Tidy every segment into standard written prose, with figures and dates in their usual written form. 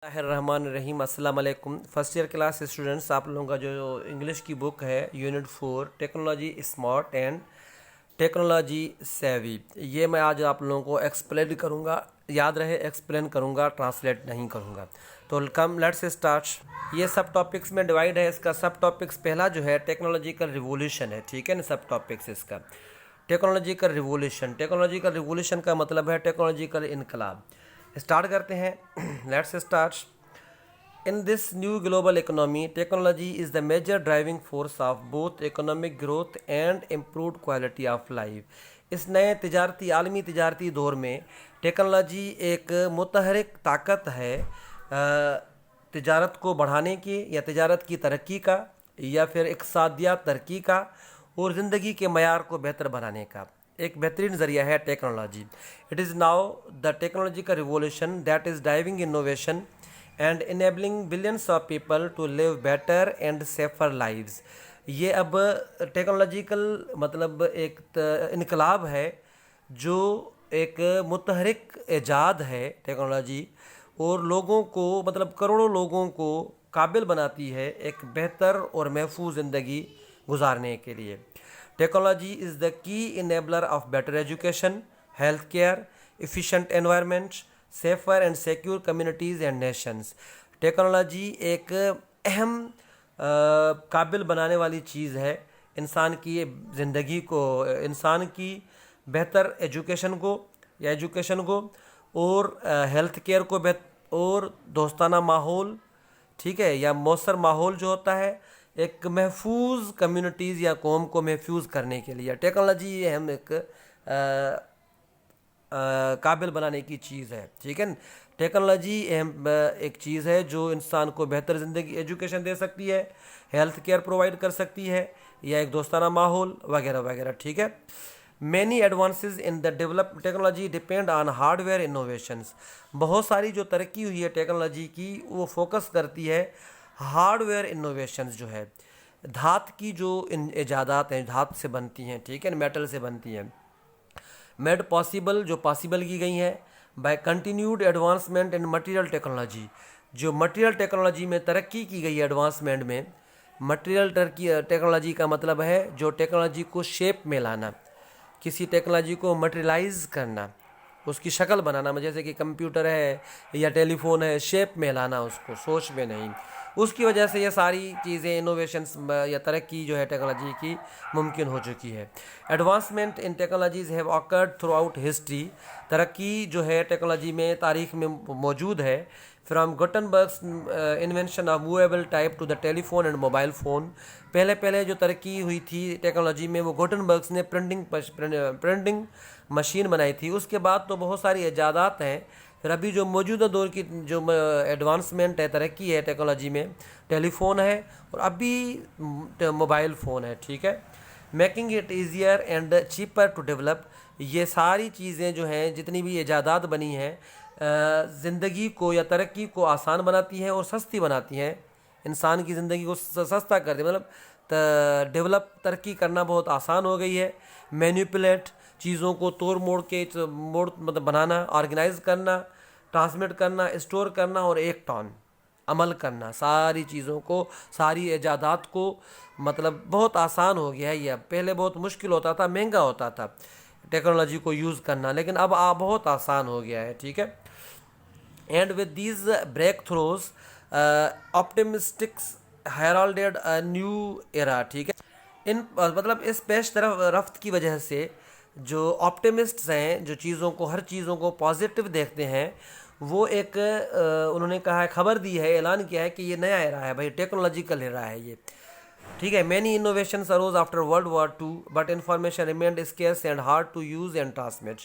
रहमान रहीम अस्सलाम वालेकुम। First year class students, आप लोगों का जो इंग्लिश की बुक है unit 4 technology smart and technology सेवी, ये मैं आज आप लोगों को एक्सप्लेन करूँगा। याद रहे एक्सप्लेन करूँगा, ट्रांसलेट नहीं करूँगा। तो कम लेट्स स्टार्ट। ये सब टॉपिक्स में डिवाइड है। इसका सब टॉपिक्स पहला जो है टेक्नोलॉजिकल रिवोल्यूशन है, ठीक है ना। सब टॉपिक्स इसका टेक्नोलॉजिकल रिवोल्यूशन। टेक्नोलॉजिकल रिवोल्यूशन का मतलब है टेक्नोलॉजिकल इनकलाब। स्टार्ट करते हैं, let's start. In this new global economy, technology is the major driving force of both economic growth and improved quality of life. इस नए आलमी तिजारती दौर में टेक्नोलॉजी एक मुतहरिक ताकत है तिजारत को बढ़ाने की या तिजारत की तरक्की का या फिर इक़्तिसादियात तरक्की का और ज़िंदगी के मयार को बेहतर बनाने का एक बेहतरीन ज़रिया है technology. It is now the technological revolution that is driving innovation and enabling billions of people to live better and safer lives। ये अब टेक्नोलॉजिकल मतलब एक इनकलाब है जो एक मुतहरिक ईजाद है टेक्नोलॉजी, और लोगों को मतलब करोड़ों लोगों को काबिल बनाती है एक बेहतर और महफूज ज़िंदगी गुजारने के लिए। Technology is the key enabler of better education, health care, efficient environment, safer and secure communities and Nations. Technology एक अहम काबिल बनाने वाली चीज़ है इंसान की ज़िंदगी को, इंसान की बेहतर एजुकेशन को और हेल्थ केयर को और दोस्ताना माहौल, ठीक है, या मौसर माहौल जो होता है एक महफूज कम्युनिटीज़ या कौम को महफूज करने के लिए टेक्नोलॉजी ये हम एक काबिल बनाने की चीज़ है, ठीक है। टेक्नोलॉजी एक चीज़ है जो इंसान को बेहतर ज़िंदगी एजुकेशन दे सकती है, हेल्थ केयर प्रोवाइड कर सकती है, या एक दोस्ताना माहौल वगैरह वगैरह, ठीक है। Many advances in the develop technology depend on hardware innovations. बहुत सारी जो तरक्की हुई है टेक्नोलॉजी की वो फोकस करती है हार्डवेयर इनोवेशंस, जो है धात की जो ईजादात हैं, धात से बनती हैं, ठीक है, मेटल से बनती हैं, मेड पॉसिबल जो पॉसिबल की गई हैं by continued advancement in material technology. जो मटेरियल टेक्नोलॉजी में तरक्की की गई एडवांसमेंट में, मटेरियल टेक्नोलॉजी का मतलब है जो टेक्नोलॉजी को शेप में लाना, किसी टेक्नोलॉजी को मटेरियलाइज करना, उसकी शक्ल बनाना, जैसे कि कंप्यूटर है या टेलीफोन है, शेप में लाना उसको, सोच में नहीं। उसकी वजह से ये सारी चीज़ें इनोवेशंस या तरक्की जो है टेक्नोलॉजी की मुमकिन हो चुकी है। Advancement in technologies have occurred throughout history. तरक्की जो है टेक्नोलॉजी में तारीख में मौजूद है। From Gutenberg's invention of movable type to the telephone and mobile phone. पहले जो तरक्की हुई थी टेक्नोलॉजी में वो गुटेनबर्ग्स ने प्रिंटिंग मशीन बनाई थी। उसके बाद तो बहुत सारी ईजादात हैं। फिर अभी जो मौजूदा दौर की जो एडवांसमेंट है, तरक्की है टेक्नोलॉजी में, टेलीफोन है और अभी मोबाइल फ़ोन है, ठीक है। Making it easier and cheaper to develop. ये सारी चीज़ें जो हैं, जितनी भी ईजादात बनी हैं, ज़िंदगी को या तरक्की को आसान बनाती हैं और सस्ती बनाती हैं। इंसान की ज़िंदगी को सस्ता कर दे, मतलब डेवलप तरक्की करना बहुत आसान हो गई है। मैनिपुलेट चीज़ों को तोड़ मोड़ मतलब बनाना, ऑर्गेनाइज करना, ट्रांसमिट करना, स्टोर करना और एक टन अमल करना, सारी चीज़ों को, सारी ईजादात को मतलब बहुत आसान हो गया है। ये अब पहले बहुत मुश्किल होता था, महंगा होता था टेक्नोलॉजी को यूज़ करना, लेकिन अब बहुत आसान हो गया है, ठीक है। And with these breakthroughs optimists heralded a new era, ठीक है। इन मतलब इस पेश रफ्त की वजह से जो ऑप्टिमिस्ट्स हैं, जो चीज़ों को, हर चीज़ों को पॉजिटिव देखते हैं, वो एक उन्होंने कहा है, खबर दी है, ऐलान किया है कि ये नया एरा है भाई, टेक्नोलॉजिकल एरा है ये, ठीक है। Many innovations arose after World War two but information remained scarce and hard to use and transmit.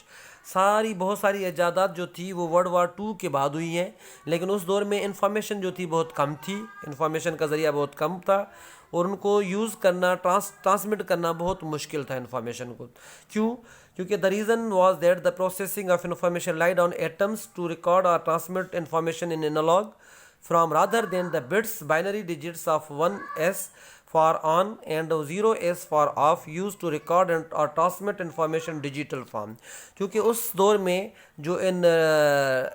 बहुत सारी ईजादात जो थी वो वर्ल्ड वॉर टू के बाद हुई हैं, लेकिन उस दौर में इंफॉर्मेशन जो थी बहुत कम थी, इंफॉर्मेशन का ज़रिया बहुत कम था और उनको यूज़ करना, ट्रांसमिट करना बहुत मुश्किल था इंफॉर्मेशन को। क्योंकि the reason was that the processing of information lied on atoms to record और transmit information in analog from rather than the bits binary digits of 1s for on and 0S for off used to record and or transmit information digital form। क्योंकि उस दौर में जो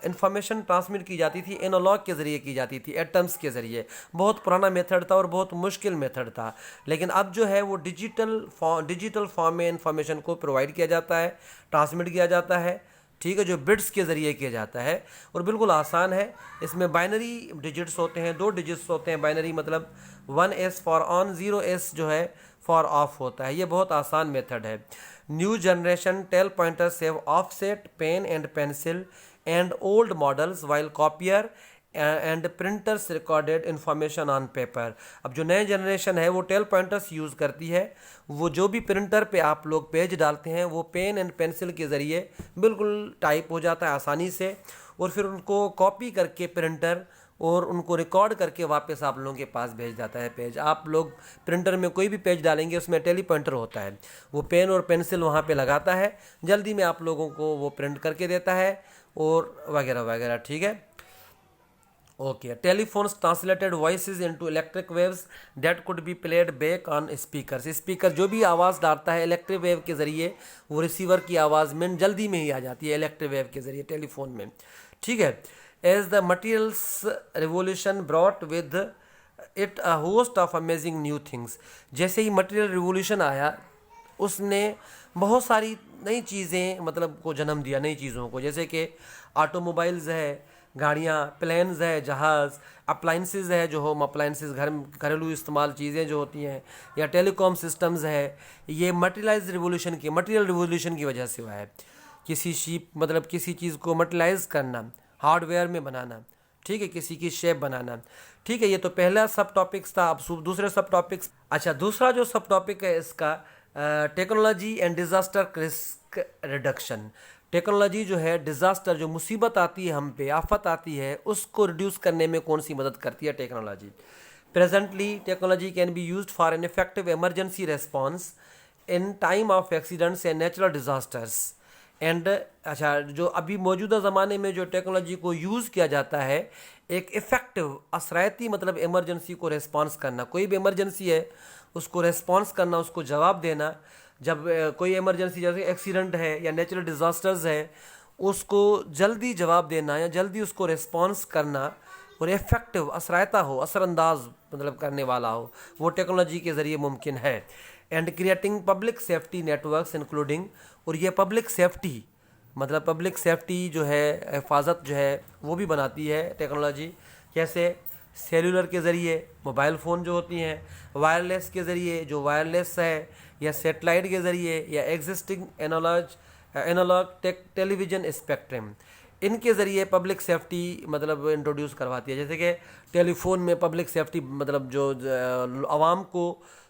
information transmit की जाती थी analogue के ज़रिए की जाती थी, एटम्स के ज़रिए। बहुत पुराना मेथड था और बहुत मुश्किल मेथड था, लेकिन अब जो है वो डिजिटल फॉर्म में इंफॉर्मेशन को प्रोवाइड किया जाता है, ट्रांसमिट किया जाता है, ठीक है, जो बिट्स के ज़रिए किया जाता है और बिल्कुल आसान है। इसमें बाइनरी डिजिट्स होते हैं, 2 डिजिट्स होते हैं। बाइनरी मतलब 1S फॉर ऑन, 0S जो है फॉर ऑफ होता है। ये बहुत आसान मेथड है। New generation tail pointers save offset pen and pencil and old models while copier and printers recorded information on paper. अब जो नए जनरेशन है वो टेल पॉइंटर्स यूज़ करती है। वो जो भी प्रिंटर पे आप लोग पेज डालते हैं वो पेन एंड पेंसिल के ज़रिए बिल्कुल टाइप हो जाता है आसानी से, और फिर उनको कॉपी करके प्रिंटर और उनको रिकॉर्ड करके वापस आप लोगों के पास भेज जाता है पेज। आप लोग प्रिंटर में कोई भी पेज डालेंगे उसमें टेली पॉइंटर होता है, वो पेन और पेंसिल वहाँ पे लगाता है, जल्दी में आप लोगों को वो प्रिंट करके देता है और वगैरह वगैरह, ठीक है। Okay, telephones translated voices into electric waves that could be played back on speakers. Speaker जो भी आवाज़ डालता है इलेक्ट्रिक वेव के ज़रिए वो रिसीवर की आवाज़ में जल्दी में ही आ जाती है इलेक्ट्रिक वेव के ज़रिए टेलीफोन में, ठीक है। As the materials revolution brought with it a host of amazing new things. जैसे ही मटीरियल रिवोल्यूशन आया उसने बहुत सारी नई चीज़ें मतलब को जन्म दिया, नई चीज़ों को, जैसे कि ऑटोमोबाइल्स है, गाड़ियाँ, प्लेन्स है, जहाज़, अप्लाइंसेस है, जो होम अप्लाइंसेस, घरेलू इस्तेमाल चीज़ें जो होती हैं, या टेलीकॉम सिस्टम्स है। ये मटीरियल रिवोल्यूशन की वजह से हुआ है। किसी चीज़ को मटेरियलाइज करना, हार्डवेयर में बनाना, ठीक है, किसी की शेप बनाना, ठीक है। ये तो पहला सब टॉपिक्स था। अब दूसरे सब टॉपिक्स, अच्छा, दूसरा जो सब टॉपिक है इसका technology and disaster risk reduction. Technology जो है, डिज़ास्टर जो मुसीबत आती है हम पे, आफत आती है, उसको रिड्यूस करने में कौन सी मदद करती है technology. Presently technology can be used for an effective emergency response in time of accidents and natural disasters and. अच्छा, जो अभी मौजूदा ज़माने में जो टेक्नोलॉजी को यूज़ किया जाता है एक इफ़ेक्टिव असरायती मतलब इमरजेंसी को रेस्पॉन्स करना, कोई भी इमरजेंसी है उसको रेस्पॉन्स करना, उसको जवाब देना। जब कोई इमरजेंसी जैसे एक्सीडेंट है या नेचुरल डिज़ास्टर्स है उसको जल्दी जवाब देना या जल्दी उसको रेस्पॉन्स करना और इफ़ेक्टिव असरायता हो, असरअंदाज मतलब करने वाला हो, वो टेक्नोलॉजी के ज़रिए मुमकिन है। And creating public safety networks including, और ये पब्लिक सेफ्टी मतलब पब्लिक सेफ्टी जो है, हिफाजत जो है वो भी बनाती है टेक्नोलॉजी। कैसे? सेलुलर के ज़रिए, मोबाइल फ़ोन जो होती हैं, वायरलेस के ज़रिए जो वायरलेस है, या सेटेलाइट के ज़रिए, या एग्जिस्टिंग एनालॉग टेलीविज़न स्पेक्ट्रम, इनके ज़रिए पब्लिक सेफ्टी मतलब इंट्रोड्यूस करवाती है। जैसे कि टेलीफोन में पब्लिक सेफ्टी मतलब जो आवाम को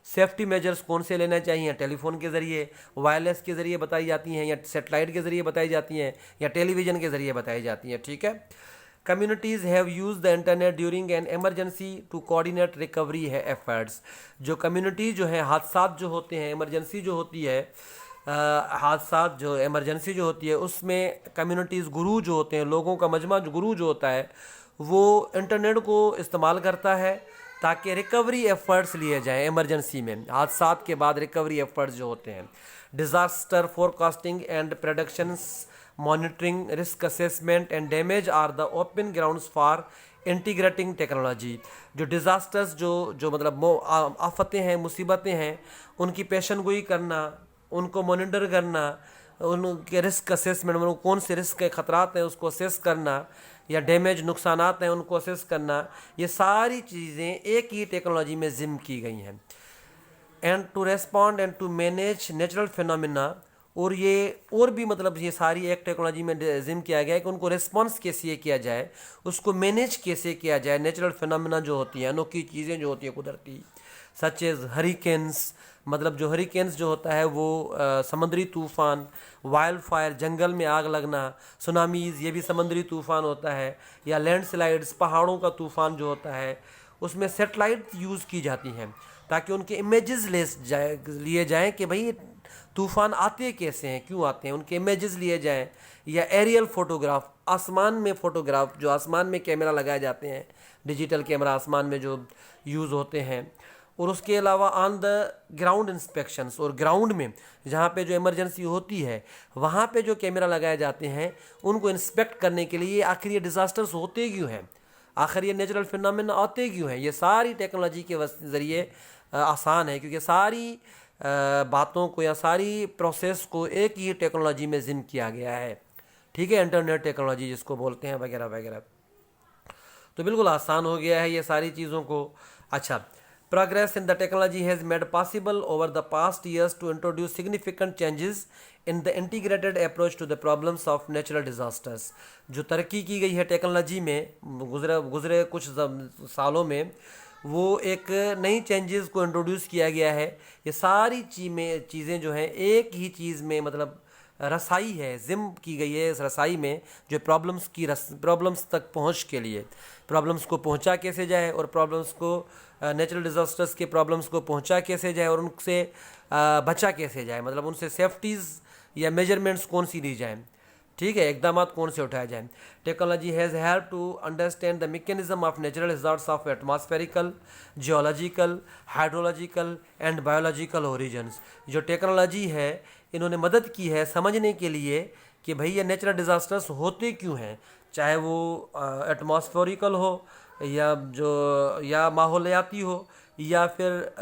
सेफ्टी मेजर्स कौन से लेना चाहिए, टेलीफोन के ज़रिए, वायरलेस के ज़रिए बताई जाती हैं, या सेटेलाइट के ज़रिए बताई जाती हैं, या टेलीविज़न के ज़रिए बताई जाती हैं, ठीक है। Communities have use the internet during an emergency to coordinate recovery है एफर्ट्स। जो कम्युनिटी जो है, हादसात जो होते हैं, इमरजेंसी जो होती है, हादसात जो इमरजेंसी जो होती है उसमें कम्युनिटीज़, गुरु जो होते हैं, लोगों का मजमा जो गुरु जो होता है वो इंटरनेट को इस्तेमाल करता है ताकि रिकवरी एफर्ट्स लिए जाएं। इमरजेंसी में हादसात के बाद रिकवरी एफर्ट्स जो होते हैं, disaster forecasting and predictions, monitoring, risk assessment and damage are the open grounds for integrating technology. जो डिज़ास्टर्स जो मतलब आफतें हैं, मुसीबतें हैं, उनकी पेशन गोई करना, उनको मॉनिटर करना, उनके रिस्क असेसमेंट, उनको कौन से रिस्क के ख़तरात हैं उसको असेस करना, या डैमेज नुकसानात हैं उनको असेस करना, ये सारी चीज़ें एक ही टेक्नोलॉजी में जिम की गई हैं। And to respond and to manage natural phenomena, और ये और भी मतलब ये सारी एक टेक्नोलॉजी में जिम किया गया है कि उनको रिस्पॉन्स कैसे किया जाए, उसको मैनेज कैसे किया जाए। नेचुरल फिनोमिना जो होती हैं, अनोखी चीज़ें जो होती हैं कुदरती, सच एज हरिकेन्स, मतलब जो हरिकेन्स जो होता है वो समुद्री तूफ़ान, वाइल्ड फायर जंगल में आग लगना, सुनामीज़ ये भी समुद्री तूफ़ान होता है, या लैंडस्लाइड्स पहाड़ों का तूफ़ान जो होता है, उसमें सेटेलाइट यूज़ की जाती हैं ताकि उनके इमेजेस लिए जाएँ कि भाई तूफ़ान आते कैसे हैं, क्यों आते हैं, उनके इमेजेस लिए जाएं। या एरियल फोटोग्राफ, आसमान में फ़ोटोग्राफ, जो आसमान में कैमरा लगाए जाते हैं, डिजिटल कैमरा आसमान में जो यूज़ होते हैं, और उसके अलावा ऑन द ग्राउंड इंस्पेक्शंस, और ग्राउंड में जहाँ पे जो इमरजेंसी होती है वहाँ पे जो कैमरा लगाए जाते हैं उनको इंस्पेक्ट करने के लिए आखिर ये डिज़ास्टर्स होते क्यों हैं, आखिर ये नेचुरल फिनोमेना आते क्यों हैं, ये सारी टेक्नोलॉजी के ज़रिए आसान है, क्योंकि सारी बातों को या सारी प्रोसेस को एक ही टेक्नोलॉजी में जिम किया गया है। ठीक है, इंटरनेट टेक्नोलॉजी जिसको बोलते हैं वगैरह वगैरह, तो बिल्कुल आसान हो गया है ये सारी चीज़ों को। अच्छा, progress in the technology has made possible over the past years to introduce significant changes in the integrated approach to the problems of natural disasters. जो तरक्की की गई है टेक्नोलॉजी में गुजरे कुछ सालों में, वो एक नई चेंजेस को इंट्रोड्यूस किया गया है। ये सारी चीज़ें जो हैं एक ही चीज़ में मतलब रसाई है, जिम की गई है इस रसाई में, जो प्रॉब्लम्स तक पहुंच के लिए, प्रॉब्लम्स को पहुंचा कैसे जाए और प्रॉब्लम्स को नेचुरल डिज़ास्टर्स के प्रॉब्लम्स को पहुंचा कैसे जाए और उनसे बचा कैसे जाए, मतलब उनसे सेफ्टीज़ या मेजरमेंट्स कौन सी ली जाए, ठीक है, इकदाम कौन से उठाए जाएँ। Technology has help to understand the mechanism of natural results of atmospherical, geological, hydrological and biological origins. जो टेक्नोलॉजी है इन्होंने मदद की है समझने के लिए कि भाई ये नेचुरल डिज़ास्टर्स होते क्यों हैं, चाहे वो एटमॉस्फेरिकल हो या माहौलियाती हो या फिर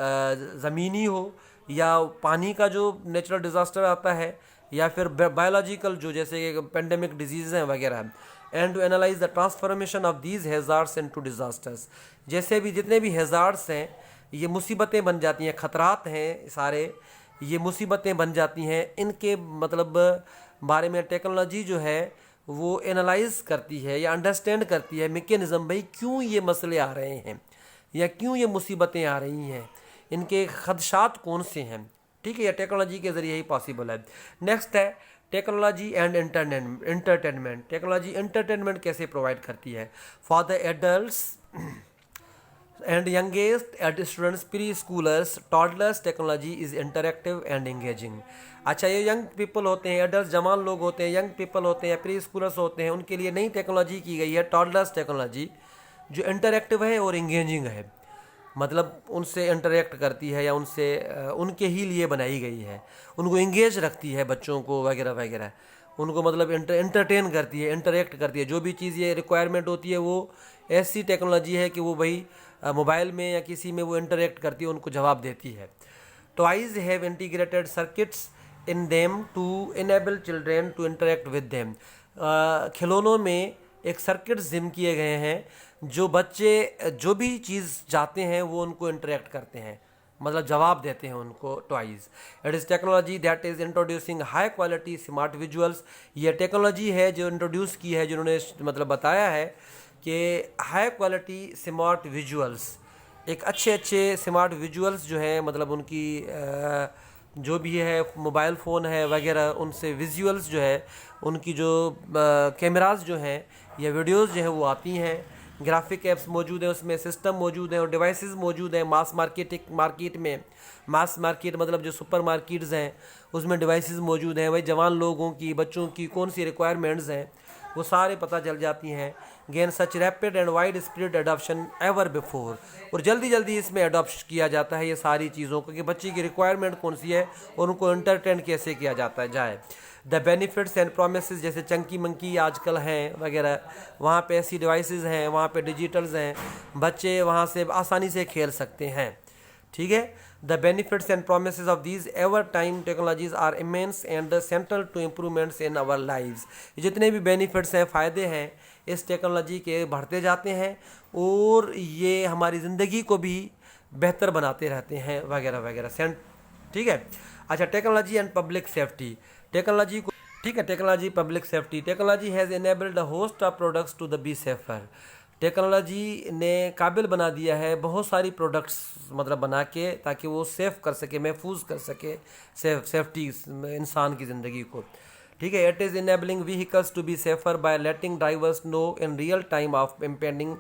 ज़मीनी हो या पानी का जो नेचुरल डिज़ास्टर आता है या फिर बायोलॉजिकल जो जैसे पेंडेमिक डिजीज़ हैं वगैरह, and to analyse the transformation of these hazards into disasters. जैसे भी जितने भी हैज़ार्ड्स हैं ये मुसीबतें बन जाती हैं, ख़तरात हैं सारे, ये मुसीबतें बन जाती हैं, इनके मतलब बारे में टेक्नोलॉजी जो है वो एनालाइज करती है या अंडरस्टैंड करती है मैकेनिज़्म, भाई क्यों ये मसले आ रहे हैं या क्यों ये मुसीबतें आ रही हैं, इनके खदशात कौन से हैं। ठीक है, यह टेक्नोलॉजी के ज़रिए ही पॉसिबल है। नेक्स्ट है technology and entertainment. Technology entertainment कैसे प्रोवाइड करती है for the adults and youngest and students, preschoolers, toddlers. Technology is interactive and engaging. अच्छा, ये यंग पीपल होते हैं, एडल्ट जवान लोग होते हैं, यंग पीपल होते हैं, प्री स्कूलर्स होते हैं, उनके लिए नई टेक्नोलॉजी की गई है टॉडलर्स टेक्नोलॉजी, जो इंटरैक्टिव है और एंगेजिंग है, मतलब उनसे इंटरेक्ट करती है या उनसे उनके ही लिए बनाई गई है, उनको इंगेज रखती है बच्चों को वगैरह वगैरह, उनको मतलब इंटरटेन करती है, इंटरेक्ट करती है। जो भी चीज़ ये रिक्वायरमेंट होती है वो ऐसी टेक्नोलॉजी है कि वो भाई मोबाइल में या किसी में वो इंटरेक्ट करती है, उनको जवाब देती है। Toys have integrated circuits in them to enable children to interact with them. खिलौनों में एक सर्किट जिम किए गए हैं, जो बच्चे जो भी चीज़ चाहते हैं वो उनको इंटरेक्ट करते हैं, मतलब जवाब देते हैं उनको toys. It is technology that is introducing high quality smart visuals. ये टेक्नोलॉजी है जो इंट्रोड्यूस की है, जिन्होंने मतलब बताया है कि हाई क्वालिटी स्मार्ट विजुअल्स, एक अच्छे स्मार्ट विजुअल्स जो हैं, मतलब उनकी जो भी है मोबाइल फ़ोन है वगैरह, उनसे विजुअल्स जो है उनकी जो कैमरास जो हैं या वीडियोस जो है वो आती हैं, ग्राफिक ऐप्स मौजूद हैं, उसमें सिस्टम मौजूद हैं और डिवाइसेस मौजूद हैं। मार्केट में मास मार्केट मतलब जो सुपर मार्केट्स हैं उसमें डिवाइसेस मौजूद हैं, वही जवान लोगों की, बच्चों की कौन सी रिक्वायरमेंट्स हैं वो सारे पता चल जाती हैं। Gain such rapid and wide spread adoption ever before, और जल्दी इसमें अडॉप्ट किया जाता है ये सारी चीज़ों को कि बच्चे की रिक्वायरमेंट कौन सी है और उनको एंटरटेन कैसे किया जाता है जाए। द बेनिफिट्स एंड प्रोमिसेस, जैसे चंकी मंकी आजकल हैं वगैरह, वहाँ पे ऐसी डिवाइसेस हैं, वहाँ पे डिजिटल्स हैं, बच्चे वहाँ से आसानी से खेल सकते हैं। ठीक है, the benefits and promises of these ever time technologies are immense and central to improvements in our lives. जितने भी बेनिफिट्स हैं, फ़ायदे हैं इस टेक्नोलॉजी के बढ़ते जाते हैं और ये हमारी ज़िंदगी को भी बेहतर बनाते रहते हैं वगैरह वगैरह। ठीक है। अच्छा, technology and public safety. Technology को ठीक है, technology public safety. Technology has enabled a host of products to the be safer. Technology ने काबिल बना दिया है बहुत सारी प्रोडक्ट्स मतलब बना के, ताकि वो सेफ़ कर सके, महफूज कर सके सेफ्टी इंसान की ज़िंदगी को। ठीक है, it is enabling vehicles to be safer by letting drivers know in real time of impending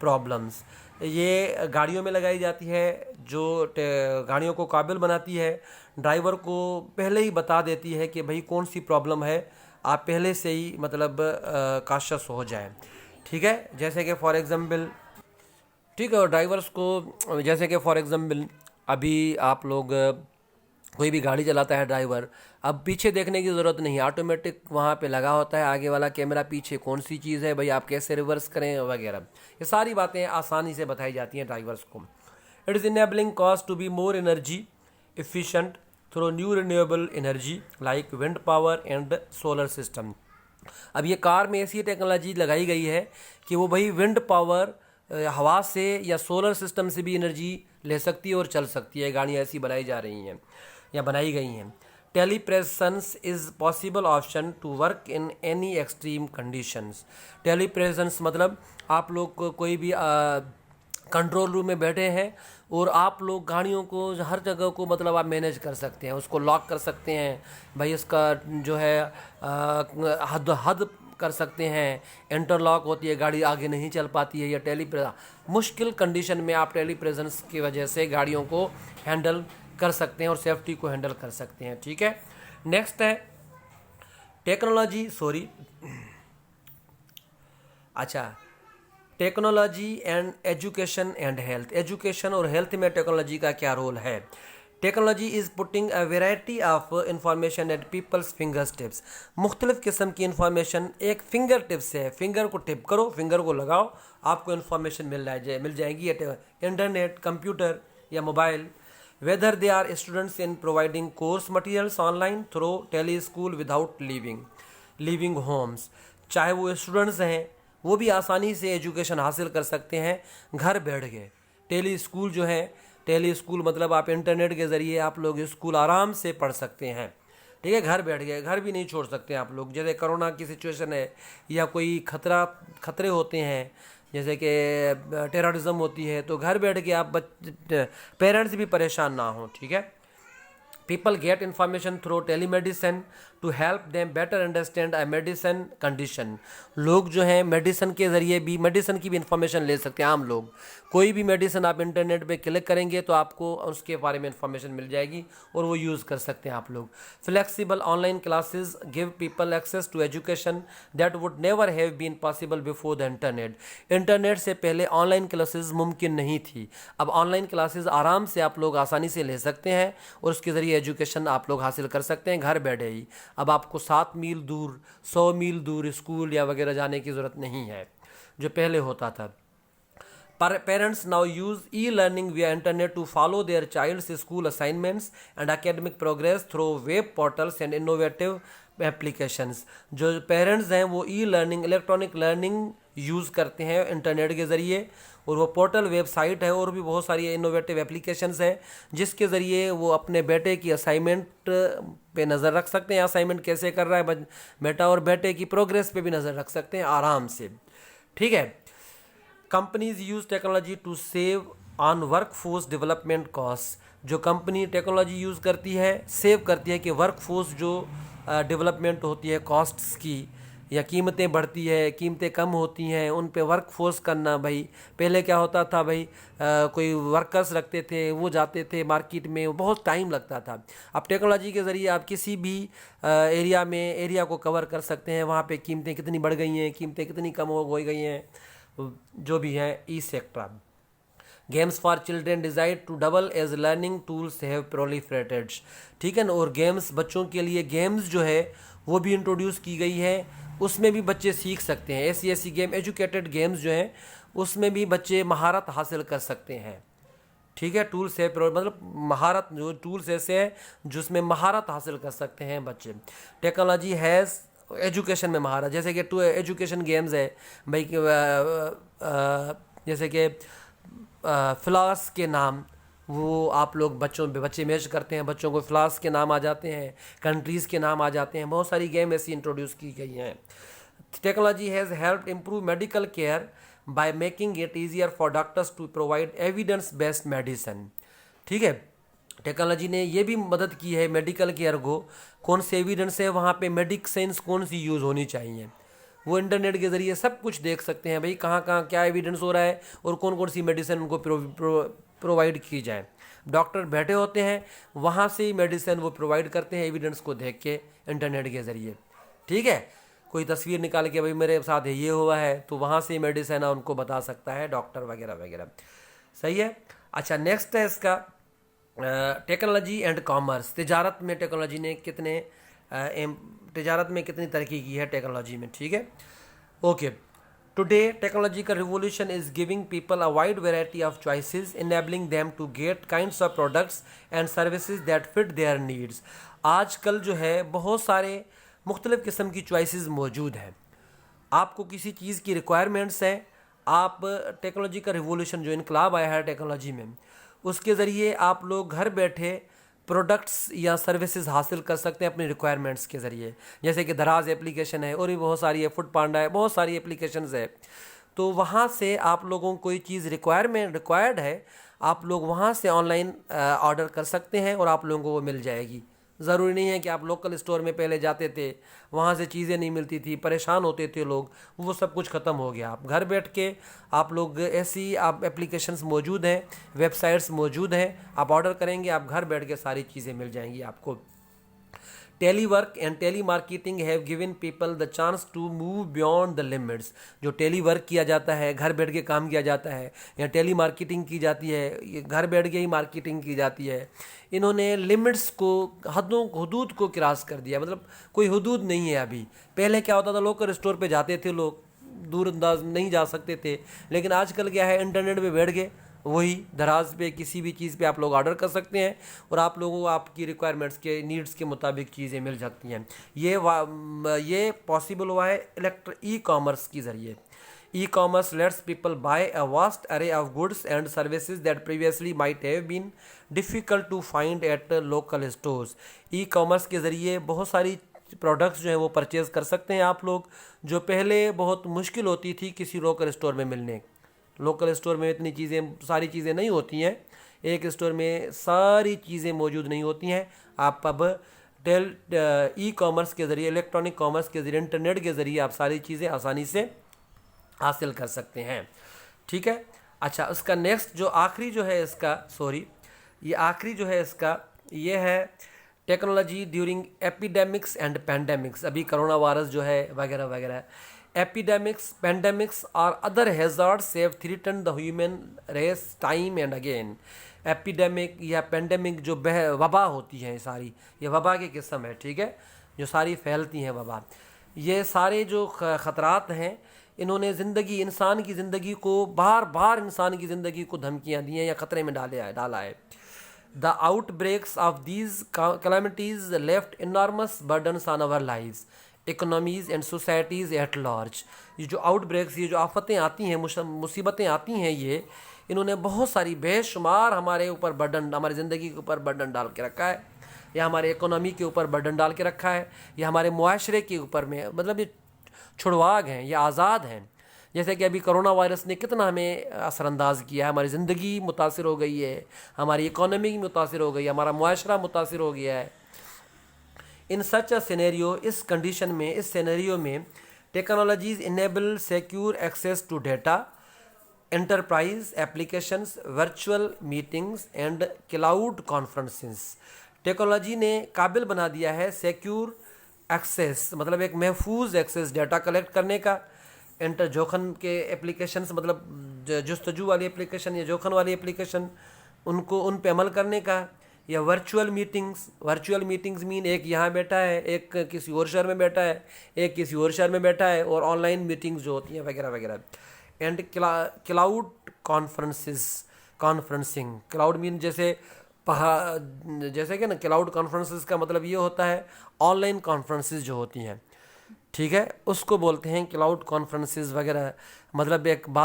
problems. ये गाड़ियों में लगाई जाती है, जो गाड़ियों को काबिल बनाती है, ड्राइवर को पहले ही बता देती है कि भाई कौन सी प्रॉब्लम है, आप पहले से ही मतलब काशस हो जाए। ठीक है, जैसे कि फॉर एग्ज़ाम्पल, ठीक है, और ड्राइवर्स को जैसे कि फॉर एग्ज़ाम्पल अभी आप लोग कोई भी गाड़ी चलाता है ड्राइवर, अब पीछे देखने की ज़रूरत नहीं, ऑटोमेटिक वहाँ पे लगा होता है आगे वाला कैमरा, पीछे कौन सी चीज़ है भाई, आप कैसे रिवर्स करें वगैरह, ये सारी बातें आसानी से बताई जाती हैं ड्राइवर्स को। It is enabling cars to be more energy efficient through new renewable energy like wind power and solar system। अब ये कार में ऐसी टेक्नोलॉजी लगाई गई है कि वो भाई विंड पावर, हवा से या सोलर सिस्टम से भी एनर्जी ले सकती है और चल सकती है। गाड़ियाँ ऐसी बनाई जा रही हैं या बनाई गई हैं। Telepresence is possible option to work in any extreme conditions. Telepresence मतलब आप लोग को कोई भी कंट्रोल रूम में बैठे हैं और आप लोग गाड़ियों को हर जगह को मतलब आप मैनेज कर सकते हैं, उसको लॉक कर सकते हैं भाई, इसका जो है हद कर सकते हैं, इंटरलॉक होती है, गाड़ी आगे नहीं चल पाती है। या मुश्किल कंडीशन में आप टेलीप्रेजेंस की वजह से गाड़ियों को हैंडल कर सकते हैं और सेफ्टी को हैंडल कर सकते हैं। ठीक है, नेक्स्ट है technology, technology and education and health. Education और हेल्थ में टेक्नोलॉजी का क्या रोल है? Technology is putting a variety of information at people's finger tips. मुख्तलिफ़ किस्म की इंफॉर्मेशन एक फिंगर टिप्स है, फिंगर को टिप करो, फिंगर को लगाओ, आपको इंफॉर्मेशन मिल जाएगी। इंटरनेट, कंप्यूटर या mobile. Whether they are students in providing course materials online through tele school without living homes. चाहे वो स्टूडेंट्स हैं, वो भी आसानी से एजुकेशन हासिल कर सकते हैं घर बैठ के। टेली स्कूल जो है, टेली स्कूल मतलब आप इंटरनेट के ज़रिए आप लोग स्कूल आराम से पढ़ सकते हैं। ठीक है, घर बैठ गए, घर भी नहीं छोड़ सकते आप लोग। जैसे कोरोना की सिचुएशन है या कोई खतरे होते हैं, जैसे कि टेररिज्म होती है, तो घर बैठ के आप पेरेंट्स भी परेशान ना हो। ठीक है, people get information through telemedicine to help them better understand a medicine condition। लोग जो हैं मेडिसिन के ज़रिए भी, मेडिसिन की भी इंफॉर्मेशन ले सकते हैं। आम लोग कोई भी मेडिसिन आप इंटरनेट पे क्लिक करेंगे तो आपको उसके बारे में इंफॉर्मेशन मिल जाएगी और वो यूज़ कर सकते हैं आप लोग। Flexible online classes give people access to education that would never have been possible before the internet. Internet से पहले ऑनलाइन क्लासेस मुमकिन नहीं थी, अब ऑनलाइन क्लासेस आराम से आप लोग आसानी से ले सकते हैं और उसके ज़रिए एजुकेशन आप लोग हासिल कर सकते हैं घर बैठे ही। अब आपको 7 मील दूर, 100 मील दूर स्कूल या वगैरह जाने की ज़रूरत नहीं है जो पहले होता था। Parents now use e-learning via internet to follow their child's school assignments and academic progress through web portals and innovative applications। जो पेरेंट्स हैं वो ई-लर्निंग, इलेक्ट्रॉनिक लर्निंग यूज़ करते हैं इंटरनेट के ज़रिए, और वो पोर्टल वेबसाइट है और भी बहुत सारी इनोवेटिव एप्लीकेशंस हैं जिसके ज़रिए वो अपने बेटे की असाइनमेंट पे नज़र रख सकते हैं, असाइनमेंट कैसे कर रहा है बेटा, और बेटे की प्रोग्रेस पे भी नज़र रख सकते हैं आराम से। ठीक है, companies use technology to save on workforce development cost. जो कंपनी टेक्नोलॉजी यूज़ करती है, सेव करती है कि वर्कफोर्स जो डेवलपमेंट होती है कॉस्ट्स की, या कीमतें बढ़ती है, कीमतें कम होती हैं, उन पे वर्क फोर्स करना। भाई पहले क्या होता था भाई, कोई वर्कर्स रखते थे, वो जाते थे मार्केट में, बहुत टाइम लगता था। अब टेक्नोलॉजी के ज़रिए आप किसी भी एरिया को कवर कर सकते हैं, वहाँ पे कीमतें कितनी बढ़ गई हैं, कीमतें कितनी कम हो गई हैं, जो भी हैं e sector. Games for children design to double as learning tools have proliferated. ठीक है ना, और गेम्स, बच्चों के लिए गेम्स जो है वो भी इंट्रोड्यूस की गई है, उसमें भी बच्चे सीख सकते हैं। ऐसी गेम, एजुकेटेड गेम्स जो हैं उसमें भी बच्चे महारत हासिल कर सकते हैं। ठीक है, टूल्स है मतलब महारत, जो टूल्स ऐसे हैं जिसमें महारत हासिल कर सकते हैं बच्चे। टेक्नोलॉजी हैज़ एजुकेशन में महारत, जैसे कि एजुकेशन गेम्स है भाई, जैसे कि फ्लास के नाम, वो आप लोग बच्चे मैच करते हैं, बच्चों को फ्लास के नाम आ जाते हैं, कंट्रीज़ के नाम आ जाते हैं, बहुत सारी गेम ऐसी इंट्रोड्यूस की गई हैं। Technology has helped improve medical care by making it easier for doctors to provide evidence based medicine. ठीक है, टेक्नोलॉजी ने ये भी मदद की है मेडिकल केयर को, कौन से एविडेंस है वहाँ पे, मेडिसिन्स कौन सी यूज़ होनी चाहिए, वो इंटरनेट के ज़रिए सब कुछ देख सकते हैं भाई, कहाँ कहाँ क्या एविडेंस हो रहा है और कौन कौन सी मेडिसिन उनको प्रोवाइड की जाए। डॉक्टर बैठे होते हैं, वहाँ से ही मेडिसिन वो प्रोवाइड करते हैं एविडेंस को देख के इंटरनेट के ज़रिए। ठीक है, कोई तस्वीर निकाल के भाई मेरे साथ ये हुआ है, तो वहाँ से ही मेडिसिन उनको बता सकता है डॉक्टर वगैरह वगैरह। सही है। अच्छा, नेक्स्ट है इसका टेक्नोलॉजी एंड कॉमर्स, तिजारत में टेक्नोलॉजी ने तिजारत में कितनी तरक्की की है टेक्नोलॉजी में, ठीक है। Okay, today technological revolution is giving people a wide variety of choices, enabling them to get kinds of products and services that fit their needs. आजकल जो है बहुत सारे मुख्तलिफ़ किस्म की चॉइसेस मौजूद हैं। आपको किसी चीज़ की रिक्वायरमेंट्स हैं, आप टेक्नोलॉजी का रिवोल्यूशन जो इनकलाब आया है टेक्नोलॉजी में, उसके ज़रिए आप लोग घर बैठे प्रोडक्ट्स या सर्विसेज हासिल कर सकते हैं अपनी रिक्वायरमेंट्स के ज़रिए। जैसे कि दराज एप्लीकेशन है और भी बहुत सारी है, फूड पांडा है, बहुत सारी एप्लीकेशंस है। तो वहाँ से आप लोगों को कोई चीज़ रिक्वायर्ड है, आप लोग वहाँ से ऑनलाइन ऑर्डर कर सकते हैं और आप लोगों को वो मिल जाएगी। ज़रूरी नहीं है कि आप लोकल स्टोर में पहले जाते थे, वहाँ से चीज़ें नहीं मिलती थी, परेशान होते थे लोग, वो सब कुछ ख़त्म हो गया। आप घर बैठ के आप लोग ऐसी आप एप्लीकेशंस मौजूद हैं, वेबसाइट्स मौजूद हैं, आप ऑर्डर करेंगे, आप घर बैठ के सारी चीज़ें मिल जाएंगी आपको। Telework and telemarketing have given people the chance to move beyond the limits. जो टेली वर्क किया जाता है, घर बैठ के काम किया जाता है, या टेली मार्केटिंग की जाती है, ये घर बैठ के ही मार्केटिंग की जाती है, इन्होंने लिमिट्स को, हदूद को क्रॉस कर दिया। मतलब कोई हदूद नहीं है अभी। पहले क्या होता था, लोकल स्टोर पे जाते थे लोग, दूर अंदाज नहीं जा सकते थे, लेकिन आजकल क्या है, इंटरनेट पे बैठ गए, वही दराज पे किसी भी चीज़ पे आप लोग ऑर्डर कर सकते हैं और आप लोगों को आपकी रिक्वायरमेंट्स के नीड्स के मुताबिक चीज़ें मिल सकती हैं। ये पॉसिबल हुआ है ई कॉमर्स के ज़रिए। E commerce lets people buy a vast array of goods and services that previously might have been difficult to find at local stores. E commerce के ज़रिए बहुत सारी प्रोडक्ट्स जो है वो परचेज़ कर सकते हैं आप लोग, जो पहले बहुत मुश्किल होती थी किसी लोकल स्टोर में मिलने। लोकल स्टोर में इतनी चीज़ें, सारी चीज़ें नहीं होती हैं, एक स्टोर में सारी चीज़ें मौजूद नहीं होती हैं। आप अब ई कॉमर्स के ज़रिए, इलेक्ट्रॉनिक कॉमर्स के ज़रिए, इंटरनेट के ज़रिए आप सारी चीज़ें आसानी से हासिल कर सकते हैं, ठीक है। अच्छा, उसका नेक्स्ट जो आखिरी जो है इसका, ये आखिरी जो है इसका, ये है technology during epidemics and pandemics. अभी कोरोना वायरस जो है वगैरह वगैरह, epidemics, pandemics or other hazards have threatened the human race time and again। Epidemic या पेंडेमिक जो वबा होती हैं सारी, ये वबा की किस्म है, ठीक है, जो सारी फैलती हैं वबा, ये सारे जो ख़तरात हैं, इन्होंने ज़िंदगी, इंसान की ज़िंदगी को बार बार, इंसान की ज़िंदगी को धमकियाँ दी हैं या ख़तरे में डाला है। The outbreaks of these calamities left enormous burdens on our lives, economies and societies at large. ये जो आउटब्रेक्स, ये जो आफतें आती हैं, मुसीबतें आती हैं, ये इन्होंने बहुत सारी बेशुमार हमारे ऊपर बर्डन, हमारी ज़िंदगी के ऊपर बर्डन डाल के रखा है, या हमारे इकोनॉमी के ऊपर बर्डन डाल के रखा है, या हमारे मुआशरे के ऊपर में, मतलब ये छुड़वाग हैं, ये आज़ाद हैं। जैसे कि अभी कोरोना वायरस ने कितना हमें असरअंदाज किया है, हमारी ज़िंदगी मुतासिर हो गई है, हमारी इकोनॉमी मुतासिर हो गई है, हमारा मुआशरा मुतासिर हो गया है। इन सच अ सिनेरियो, इस कंडीशन में, इस सिनेरियो में technologies enable secure access to data, enterprise applications, virtual meetings and cloud conferences. Technology ने काबिल बना दिया है सिक्योर एक्सेस, मतलब एक महफूज एक्सेस डाटा कलेक्ट करने का, जोखन के एप्लीकेशंस, मतलब जस्तजू वाली एप्लीकेशन या जोखन वाली एप्लीकेशन, उनको उन पे अमल करने का, या वर्चुअल मीटिंग्स मीन एक यहाँ बैठा है, एक किसी और शहर में बैठा है, एक किसी और शहर में बैठा है, और ऑनलाइन मीटिंग्स जो होती हैं वगैरह वगैरह। And cloud conferencing, cloud mean जैसे कि ना, क्लाउड कॉन्फ्रेंसेस का मतलब ये होता है ऑनलाइन कॉन्फ्रेंसेस जो होती हैं, ठीक है, उसको बोलते हैं क्लाउड कॉन्फ्रेंसेस वगैरह। मतलब एक बात